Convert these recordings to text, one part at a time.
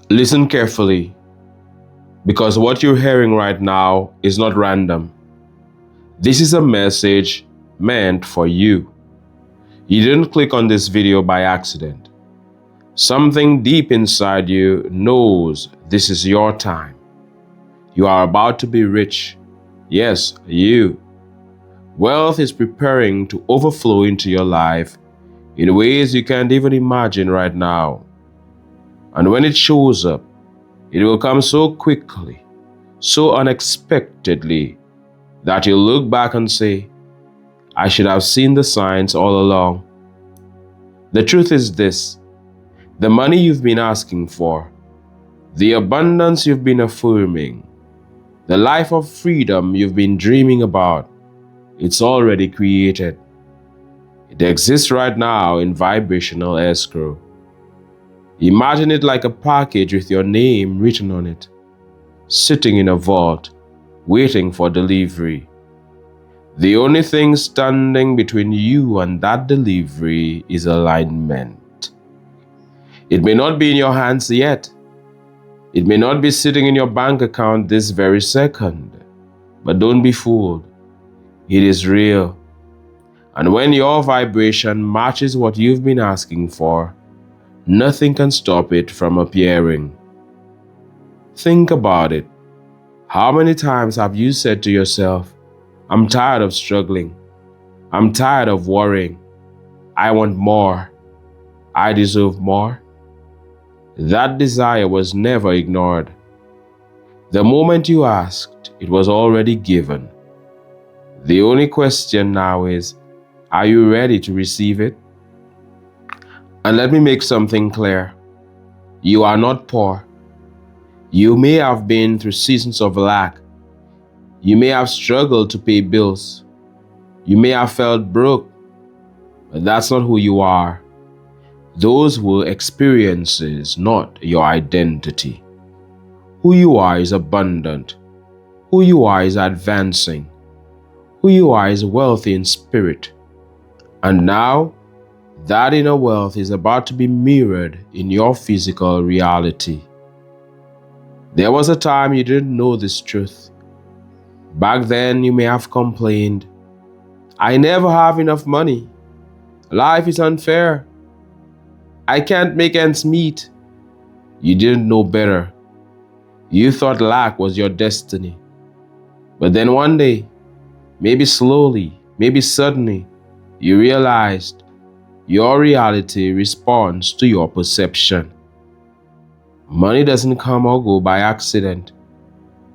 Listen carefully, because what you're hearing right now is not random. This is a message meant for you. You didn't click on this video by accident. Something deep inside you knows this is your time. You are about to be rich. Yes, you. Wealth is preparing to overflow into your life in ways you can't even imagine right now. And when it shows up, it will come so quickly, so unexpectedly, that you'll look back and say, I should have seen the signs all along. The truth is this: the money you've been asking for, the abundance you've been affirming, the life of freedom you've been dreaming about, it's already created. It exists right now in vibrational escrow. Imagine it like a package with your name written on it, sitting in a vault, waiting for delivery. The only thing standing between you and that delivery is alignment. It may not be in your hands yet. It may not be sitting in your bank account this very second. But don't be fooled. It is real. And when your vibration matches what you've been asking for, nothing can stop it from appearing. Think about it. How many times have you said to yourself, I'm tired of struggling. I'm tired of worrying. I want more. I deserve more. That desire was never ignored. The moment you asked, it was already given. The only question now is, are you ready to receive it? And let me make something clear. You are not poor. You may have been through seasons of lack. You may have struggled to pay bills. You may have felt broke, but that's not who you are. Those were experiences, not your identity. Who you are is abundant. Who you are is advancing. Who you are is wealthy in spirit. And now, that inner wealth is about to be mirrored in your physical reality. There was a time you didn't know this truth. Back then, you may have complained, I never have enough money. Life is unfair. I can't make ends meet. You didn't know better. You thought lack was your destiny. But then one day, maybe slowly, maybe suddenly, you realized your reality responds to your perception. Money doesn't come or go by accident.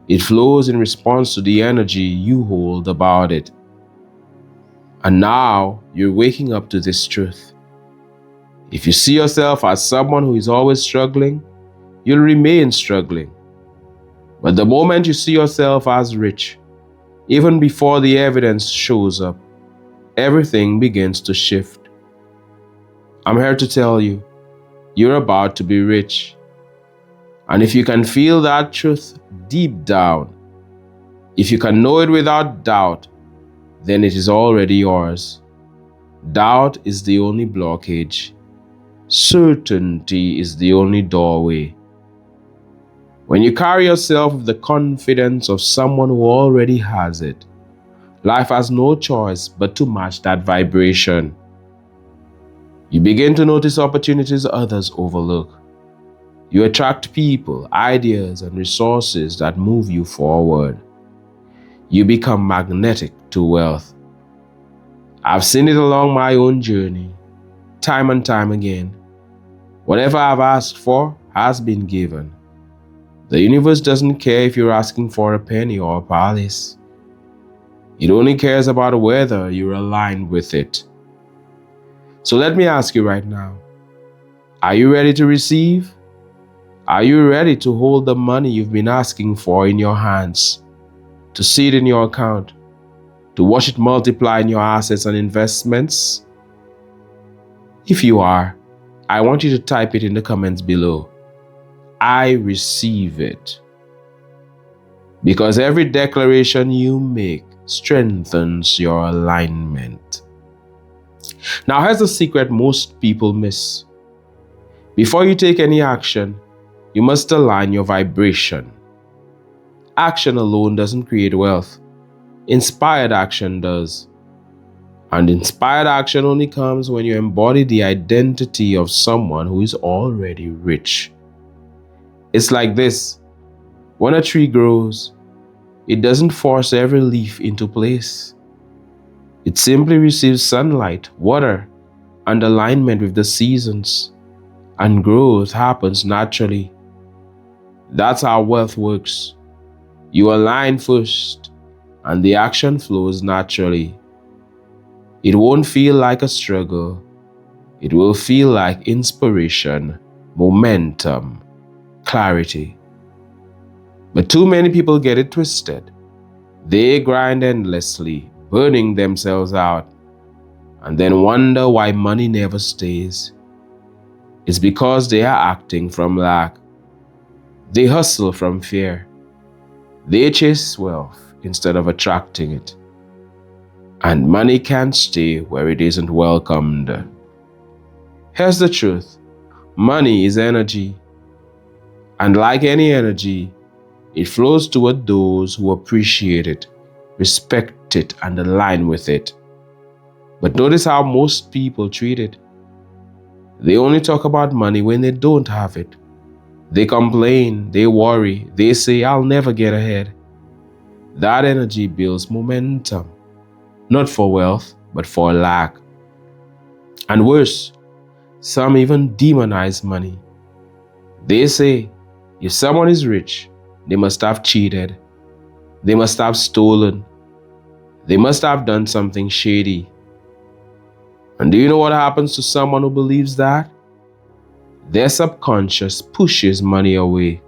It flows in response to the energy you hold about it. And now you're waking up to this truth. If you see yourself as someone who is always struggling, you'll remain struggling. But the moment you see yourself as rich, even before the evidence shows up, everything begins to shift. I'm here to tell you, you're about to be rich. And if you can feel that truth deep down, if you can know it without doubt, then it is already yours. Doubt is the only blockage. Certainty is the only doorway. When you carry yourself with the confidence of someone who already has it, life has no choice but to match that vibration. You begin to notice opportunities others overlook. You attract people, ideas, and resources that move you forward. You become magnetic to wealth. I've seen it along my own journey, time and time again. Whatever I've asked for has been given. The universe doesn't care if you're asking for a penny or a palace. It only cares about whether you're aligned with it. So let me ask you right now, are you ready to receive? Are you ready to hold the money you've been asking for in your hands, to see it in your account, to watch it multiply in your assets and investments? If you are, I want you to type it in the comments below. I receive it. Because every declaration you make strengthens your alignment. Now here's the secret most people miss. Before you take any action, You must align your vibration. Action alone doesn't create wealth. Inspired action does. And inspired action only comes when you embody the identity of someone who is already rich. It's like this. When a tree grows, it doesn't force every leaf into place. It simply receives sunlight, water, and alignment with the seasons, and growth happens naturally. That's how wealth works. You align first, and the action flows naturally. It won't feel like a struggle. It will feel like inspiration, momentum, clarity. But too many people get it twisted. They grind endlessly, burning themselves out, and then wonder why money never stays. It's because they are acting from lack. They hustle from fear. They chase wealth instead of attracting it. And money can't stay where it isn't welcomed. Here's the truth. Money is energy. And like any energy, it flows toward those who appreciate it, respect it, and align with it. But notice how most people treat it. They only talk about money when they don't have it. They complain, they worry, they say, "I'll never get ahead." That energy builds momentum, not for wealth, but for lack. And worse, some even demonize money. They say, if someone is rich, they must have cheated, they must have stolen, they must have done something shady. And do you know what happens to someone who believes that? Their subconscious pushes money away.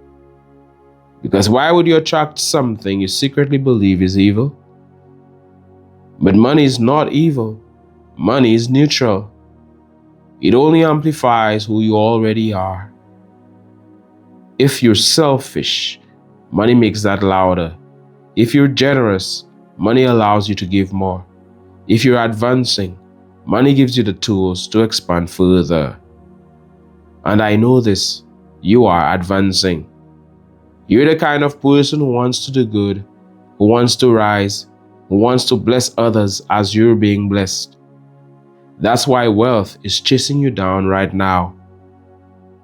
Because why would you attract something you secretly believe is evil? But money is not evil. Money is neutral. It only amplifies who you already are. If you're selfish, money makes that louder. If you're generous, money allows you to give more. If you're advancing, money gives you the tools to expand further. And I know this, you are advancing. You're the kind of person who wants to do good, who wants to rise, who wants to bless others as you're being blessed. That's why wealth is chasing you down right now.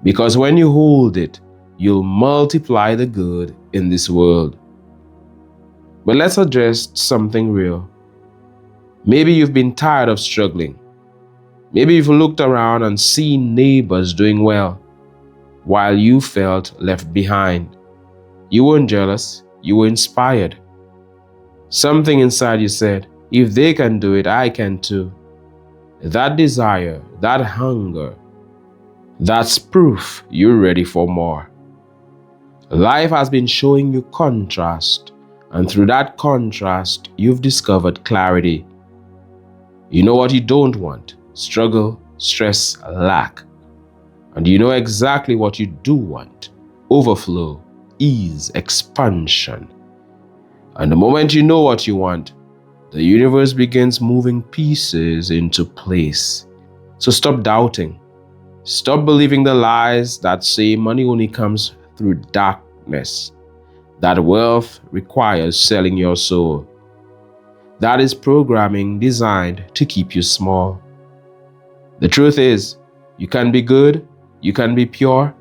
Because when you hold it, you'll multiply the good in this world. But let's address something real. Maybe you've been tired of struggling. Maybe you've looked around and seen neighbors doing well, while you felt left behind. You weren't jealous, you were inspired. Something inside you said, if they can do it, I can too. That desire, that hunger, that's proof you're ready for more. Life has been showing you contrast, and through that contrast, you've discovered clarity. You know what you don't want: struggle, stress, lack. And you know exactly what you do want: overflow, ease, expansion. And the moment you know what you want, the universe begins moving pieces into place. So stop doubting. Stop believing the lies that say money only comes through darkness, that wealth requires selling your soul. That is programming designed to keep you small. The truth is, you can be good, you can be pure,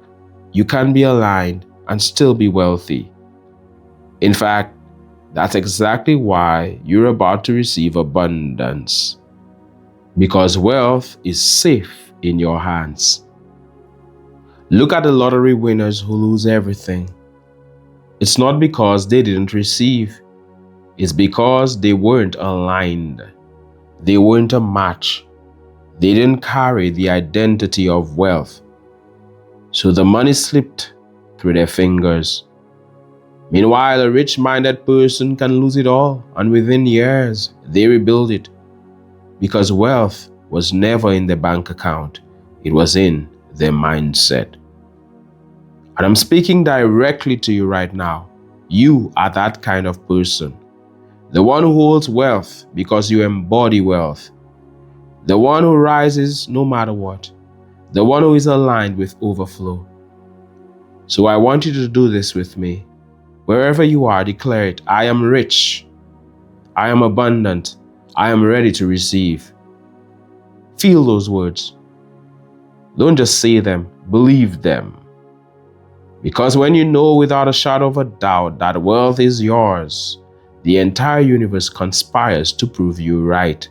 you can be aligned and still be wealthy. In fact, that's exactly why you're about to receive abundance. Because wealth is safe in your hands. Look at the lottery winners who lose everything. It's not because they didn't receive. It's because they weren't aligned. They weren't a match. They didn't carry the identity of wealth. So the money slipped through their fingers. Meanwhile, a rich-minded person can lose it all, and within years, they rebuild it. Because wealth was never in their bank account. It was in their mindset. And I'm speaking directly to you right now. You are that kind of person. The one who holds wealth because you embody wealth. The one who rises no matter what. The one who is aligned with overflow. So I want you to do this with me. Wherever you are, declare it. I am rich. I am abundant. I am ready to receive. Feel those words. Don't just say them, believe them. Because when you know without a shadow of a doubt that wealth is yours, the entire universe conspires to prove you right.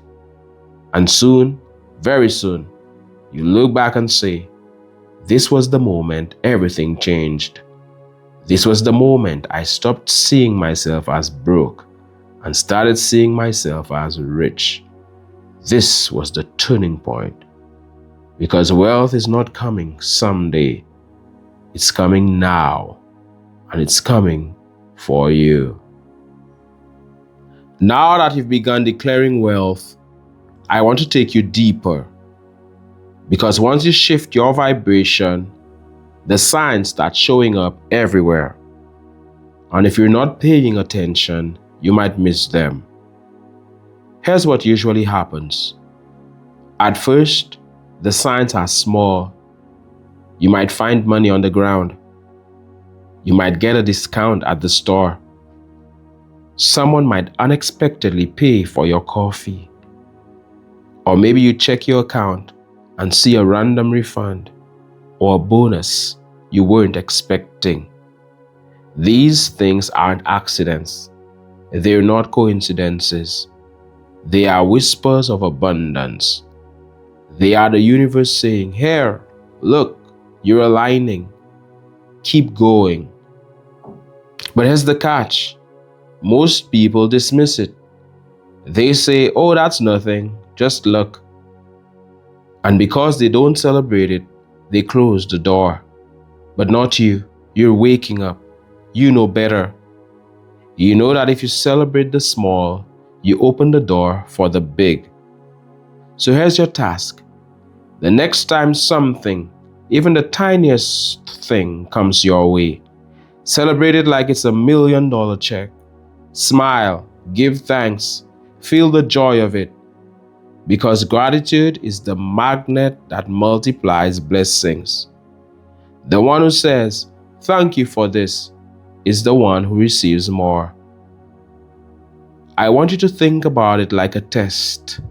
And soon, very soon, you look back and say, this was the moment everything changed. This was the moment I stopped seeing myself as broke and started seeing myself as rich. This was the turning point. Because wealth is not coming someday. It's coming now. And it's coming for you. Now that you've begun declaring wealth, I want to take you deeper. Because once you shift your vibration, the signs start showing up everywhere. And if you're not paying attention, you might miss them. Here's what usually happens. At first, the signs are small. You might find money on the ground. You might get a discount at the store. Someone might unexpectedly pay for your coffee. Or maybe you check your account and see a random refund or a bonus you weren't expecting. These things aren't accidents. They're not coincidences. They are whispers of abundance. They are the universe saying, here, look, you're aligning. Keep going. But here's the catch. Most people dismiss it. They say, oh, that's nothing, just luck. And because they don't celebrate it, they close the door. But not you. You're waking up. You know better. You know that if you celebrate the small, you open the door for the big. So here's your task. The next time something, even the tiniest thing, comes your way, celebrate it like it's $1 million check. Smile, give thanks, feel the joy of it. Because gratitude is the magnet that multiplies blessings. The one who says, thank you for this, is the one who receives more. I want you to think about it like a test.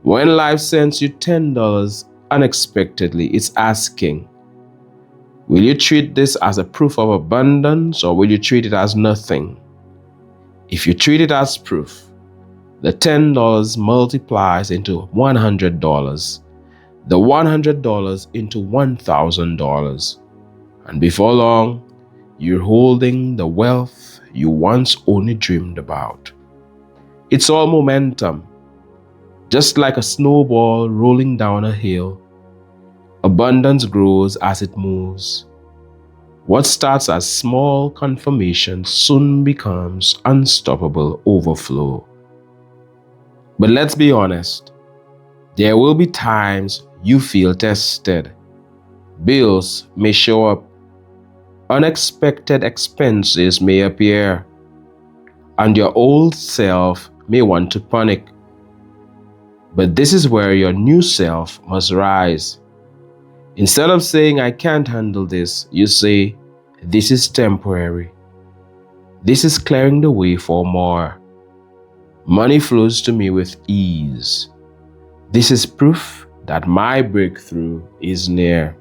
When life sends you $10 unexpectedly, it's asking, will you treat this as a proof of abundance or will you treat it as nothing? If you treat it as proof, the $10 multiplies into $100, the $100 into $1,000. And before long, you're holding the wealth you once only dreamed about. It's all momentum. Just like a snowball rolling down a hill, abundance grows as it moves. What starts as small confirmation soon becomes unstoppable overflow. But let's be honest, there will be times you feel tested. Bills may show up. Unexpected expenses may appear. And your old self may want to panic. But this is where your new self must rise. Instead of saying, I can't handle this, you say, this is temporary. This is clearing the way for more. Money flows to me with ease. This is proof that my breakthrough is near.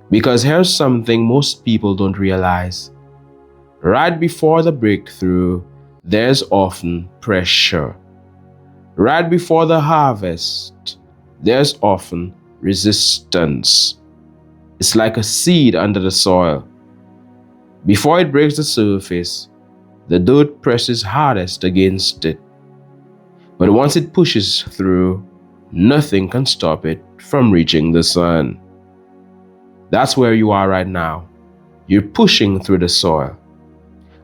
Because here's something most people don't realize. Right before the breakthrough, there's often pressure. Right before the harvest, there's often resistance. It's like a seed under the soil. Before it breaks the surface, the dirt presses hardest against it. But once it pushes through, nothing can stop it from reaching the sun. That's where you are right now. You're pushing through the soil.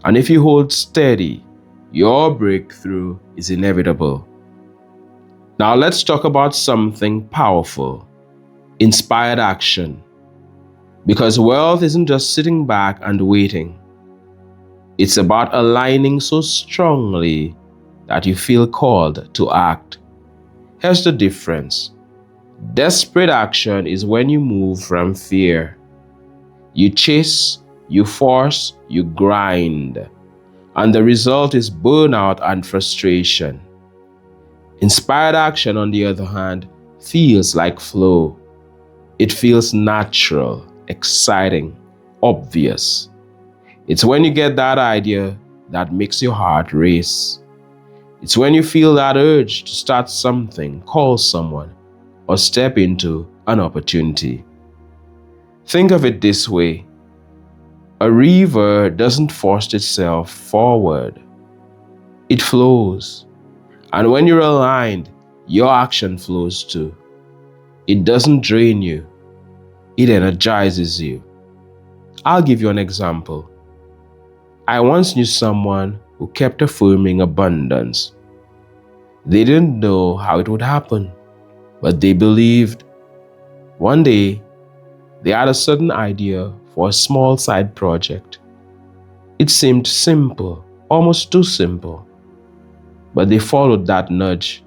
And if you hold steady, your breakthrough is inevitable. Now let's talk about something powerful. Inspired action. Because wealth isn't just sitting back and waiting. It's about aligning so strongly that you feel called to act. Here's the difference. Desperate action is when you move from fear. You chase, you force, you grind, and the result is burnout and frustration. Inspired action, on the other hand, feels like flow. It feels natural, exciting, obvious. It's when you get that idea that makes your heart race. It's when you feel that urge to start something, call someone, or step into an opportunity. Think of it this way: a river doesn't force itself forward, it flows. And when you're aligned, your action flows too. It doesn't drain you, it energizes you. I'll give you an example. I once knew someone who kept affirming abundance. They didn't know how it would happen, but they believed. One day, they had a sudden idea for a small side project. It seemed simple, almost too simple, but they followed that nudge.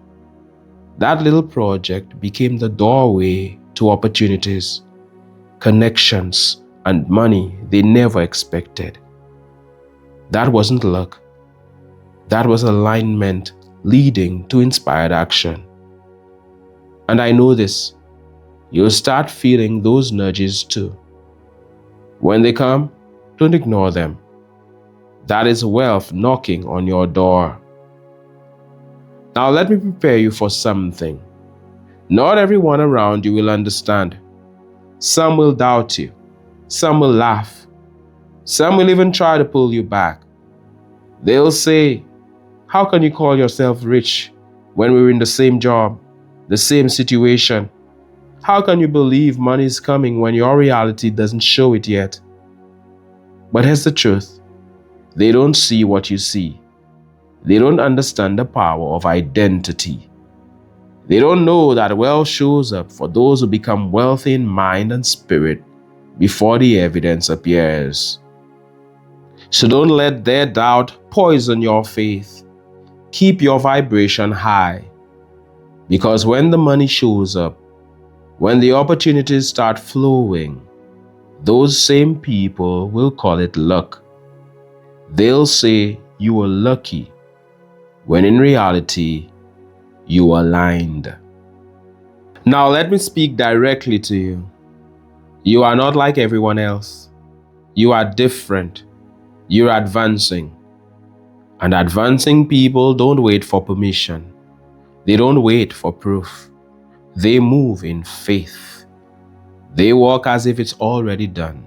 That little project became the doorway to opportunities, connections, and money they never expected. That wasn't luck. That was alignment leading to inspired action. And I know this. You'll start feeling those nudges too. When they come, don't ignore them. That is wealth knocking on your door. Now let me prepare you for something. Not everyone around you will understand. Some will doubt you. Some will laugh. Some will even try to pull you back. They'll say, "How can you call yourself rich when we're in the same job, the same situation? How can you believe money is coming when your reality doesn't show it yet?" But here's the truth. They don't see what you see. They don't understand the power of identity. They don't know that wealth shows up for those who become wealthy in mind and spirit before the evidence appears. So don't let their doubt poison your faith. Keep your vibration high. Because when the money shows up, when the opportunities start flowing, those same people will call it luck. They'll say you were lucky, when in reality, you aligned. Now let me speak directly to you. You are not like everyone else. You are different. You're advancing. And advancing people don't wait for permission. They don't wait for proof. They move in faith. They walk as if it's already done.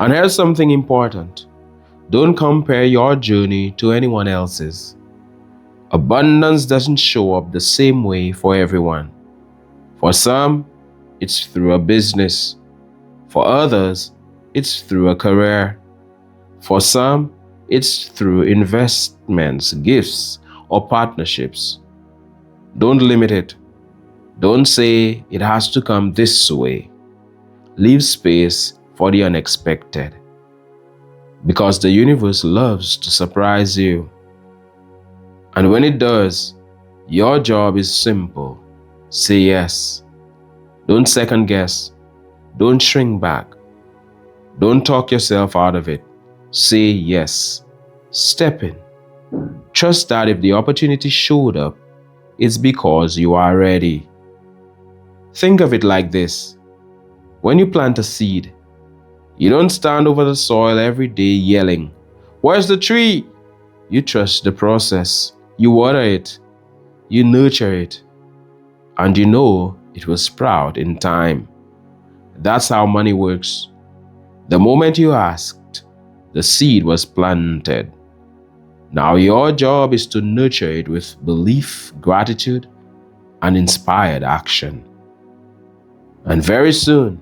And here's something important. Don't compare your journey to anyone else's. Abundance doesn't show up the same way for everyone. For some, it's through a business. For others, it's through a career. For some, it's through investments, gifts, or partnerships. Don't limit it. Don't say it has to come this way. Leave space for the unexpected. Because the universe loves to surprise you. And when it does, your job is simple. Say yes. Don't second guess. Don't shrink back. Don't talk yourself out of it. Say yes. Step in. Trust that if the opportunity showed up, it's because you are ready. Think of it like this. When you plant a seed, you don't stand over the soil every day yelling, "Where's the tree?" You trust the process. You water it. You nurture it. And you know it will sprout in time. That's how money works. The moment you asked, the seed was planted. Now your job is to nurture it with belief, gratitude, and inspired action. And very soon,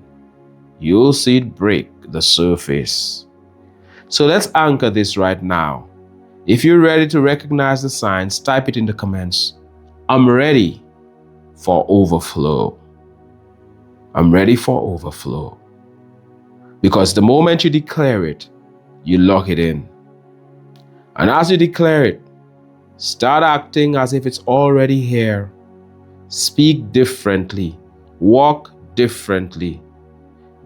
you'll see it break the surface. So let's anchor this right now. If you're ready to recognize the signs, type it in the comments. I'm ready for overflow. I'm ready for overflow. Because the moment you declare it, you lock it in. And as you declare it, start acting as if it's already here. Speak differently. Walk differently.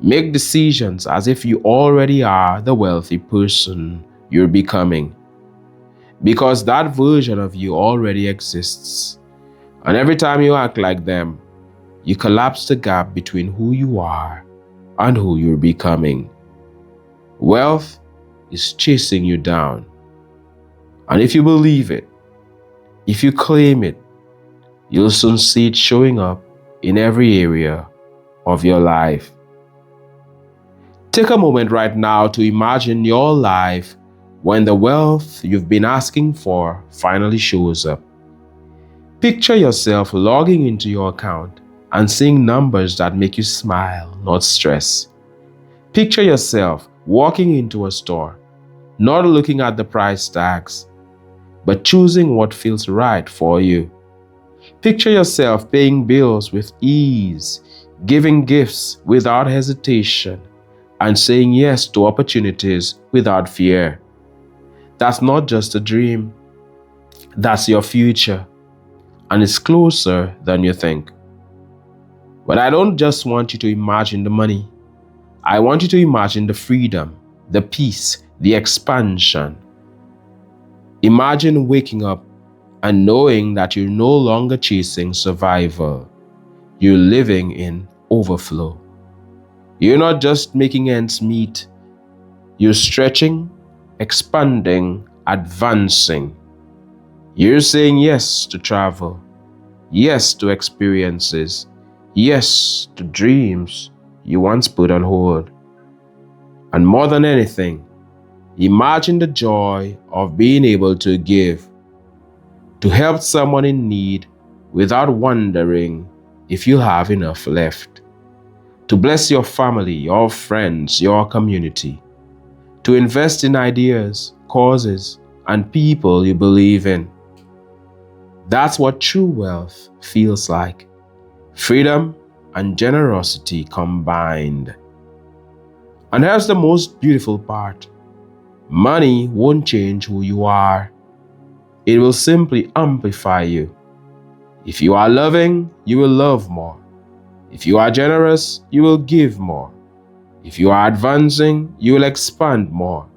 Make decisions as if you already are the wealthy person you're becoming, because that version of you already exists. And every time you act like them, you collapse the gap between who you are and who you're becoming. Wealth is chasing you down. And if you believe it, if you claim it, you'll soon see it showing up in every area of your life. Take a moment right now to imagine your life when the wealth you've been asking for finally shows up. Picture yourself logging into your account and seeing numbers that make you smile, not stress. Picture yourself walking into a store, not looking at the price tags, but choosing what feels right for you. Picture yourself paying bills with ease, giving gifts without hesitation, and saying yes to opportunities without fear. That's not just a dream, that's your future, and it's closer than you think. But I don't just want you to imagine the money. I want you to imagine the freedom, the peace, the expansion. Imagine waking up and knowing that you're no longer chasing survival. You're living in overflow. You're not just making ends meet. You're stretching, expanding, advancing. You're saying yes to travel, yes to experiences, yes to dreams you once put on hold. And more than anything, imagine the joy of being able to give, to help someone in need without wondering if you have enough left, to bless your family, your friends, your community, to invest in ideas, causes, and people you believe in. That's what true wealth feels like. Freedom and generosity combined. And here's the most beautiful part. Money won't change who you are. It will simply amplify you. If you are loving, you will love more. If you are generous, you will give more. If you are advancing, you will expand more.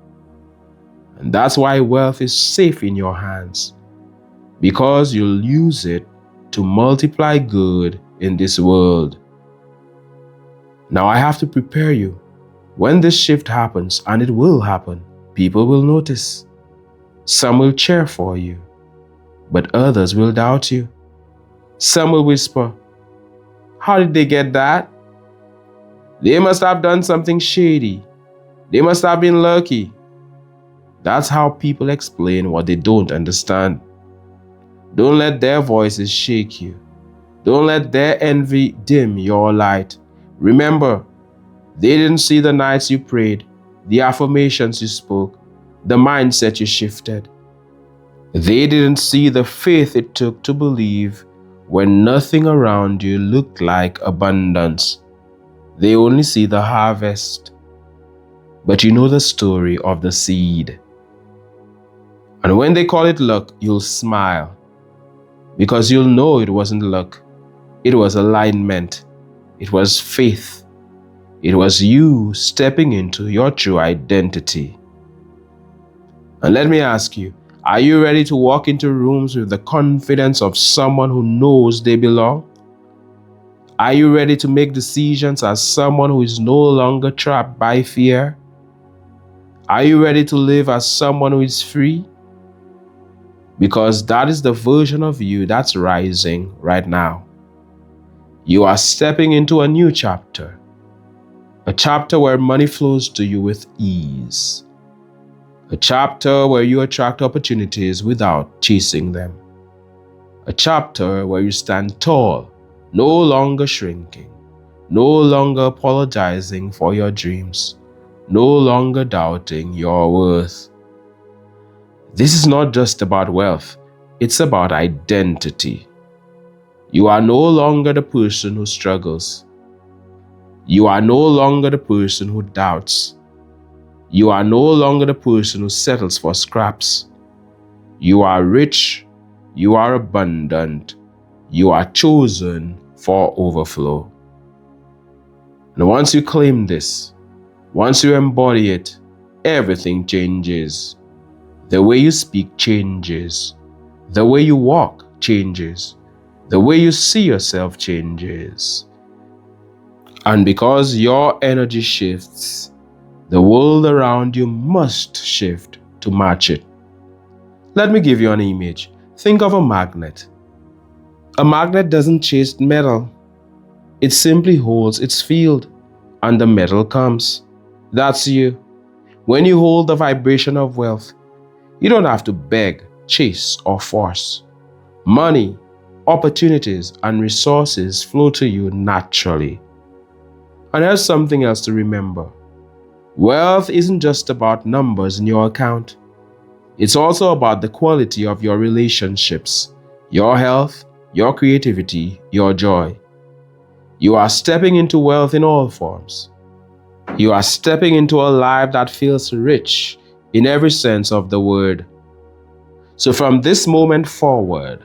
And that's why wealth is safe in your hands, because you'll use it to multiply good in this world. Now I have to prepare you. When this shift happens, and it will happen, people will notice. Some will cheer for you, but others will doubt you. Some will whisper, "How did they get that? They must have done something shady. They must have been lucky." That's how people explain what they don't understand. Don't let their voices shake you. Don't let their envy dim your light. Remember, they didn't see the nights you prayed, the affirmations you spoke, the mindset you shifted. They didn't see the faith it took to believe when nothing around you looked like abundance. They only see the harvest. But you know the story of the seed. And when they call it luck, you'll smile, because you'll know it wasn't luck. It was alignment. It was faith. It was you stepping into your true identity. And let me ask you, are you ready to walk into rooms with the confidence of someone who knows they belong? Are you ready to make decisions as someone who is no longer trapped by fear? Are you ready to live as someone who is free? Because that is the version of you that's rising right now. You are stepping into a new chapter. A chapter where money flows to you with ease. A chapter where you attract opportunities without chasing them. A chapter where you stand tall, no longer shrinking, no longer apologizing for your dreams, no longer doubting your worth. This is not just about wealth, it's about identity. You are no longer the person who struggles. You are no longer the person who doubts. You are no longer the person who settles for scraps. You are rich. You are abundant. You are chosen for overflow. And once you claim this, once you embody it, everything changes. The way you speak changes. The way you walk changes. The way you see yourself changes. And because your energy shifts, the world around you must shift to match it. Let me give you an image. Think of a magnet. A magnet doesn't chase metal. It simply holds its field, and the metal comes. That's you. When you hold the vibration of wealth, you don't have to beg, chase, or force. Money, opportunities, and resources flow to you naturally. And there's something else to remember. Wealth isn't just about numbers in your account. It's also about the quality of your relationships, your health, your creativity, your joy. You are stepping into wealth in all forms. You are stepping into a life that feels rich in every sense of the word. So from this moment forward,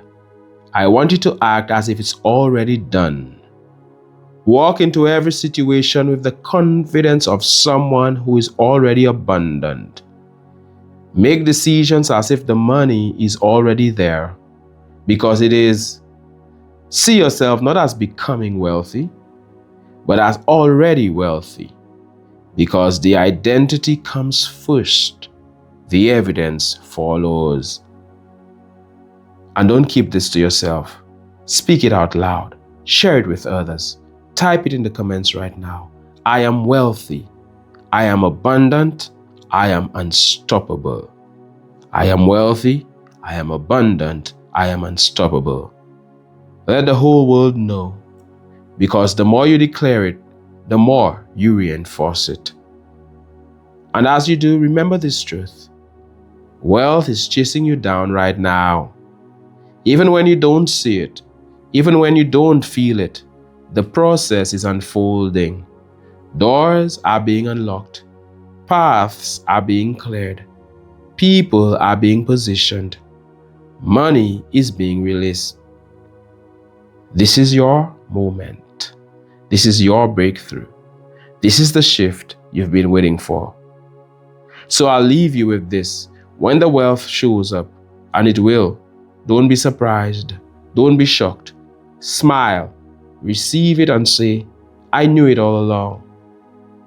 I want you to act as if it's already done. Walk into every situation with the confidence of someone who is already abundant. Make decisions as if the money is already there, because it is. See yourself not as becoming wealthy, but as already wealthy, because the identity comes first. The evidence follows. And don't keep this to yourself. Speak it out loud. Share it with others. Type it in the comments right now. I am wealthy. I am abundant. I am unstoppable. I am wealthy. I am abundant. I am unstoppable. Let the whole world know, because the more you declare it, the more you reinforce it. And as you do, remember this truth. Wealth is chasing you down right now. Even when you don't see it, even when you don't feel it, the process is unfolding. Doors are being unlocked. Paths are being cleared. People are being positioned. Money is being released. This is your moment. This is your breakthrough. This is the shift you've been waiting for. So I'll leave you with this. When the wealth shows up, and it will, don't be surprised. Don't be shocked. Smile. Receive it and say, I knew it all along.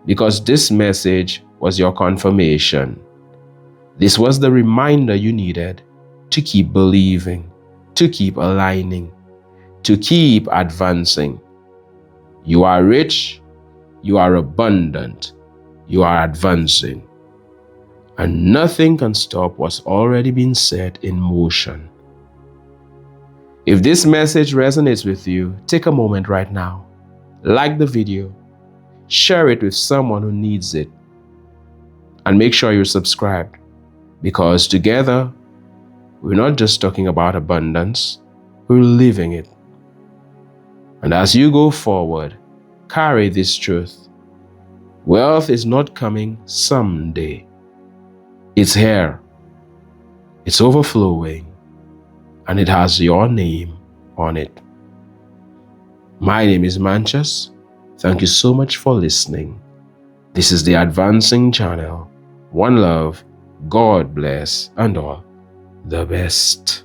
Because this message was your confirmation. This was the reminder you needed to keep believing, to keep aligning, to keep advancing. You are rich, you are abundant, you are advancing. And nothing can stop what's already been set in motion. If this message resonates with you, take a moment right now. Like the video, share it with someone who needs it, and make sure you're subscribed, because together, we're not just talking about abundance, we're living it. And as you go forward, carry this truth. Wealth is not coming someday. It's here. It's overflowing. And it has your name on it. My name is Mantius. Thank you so much for listening. This is the Advancing Channel. One love, God bless, and all the best.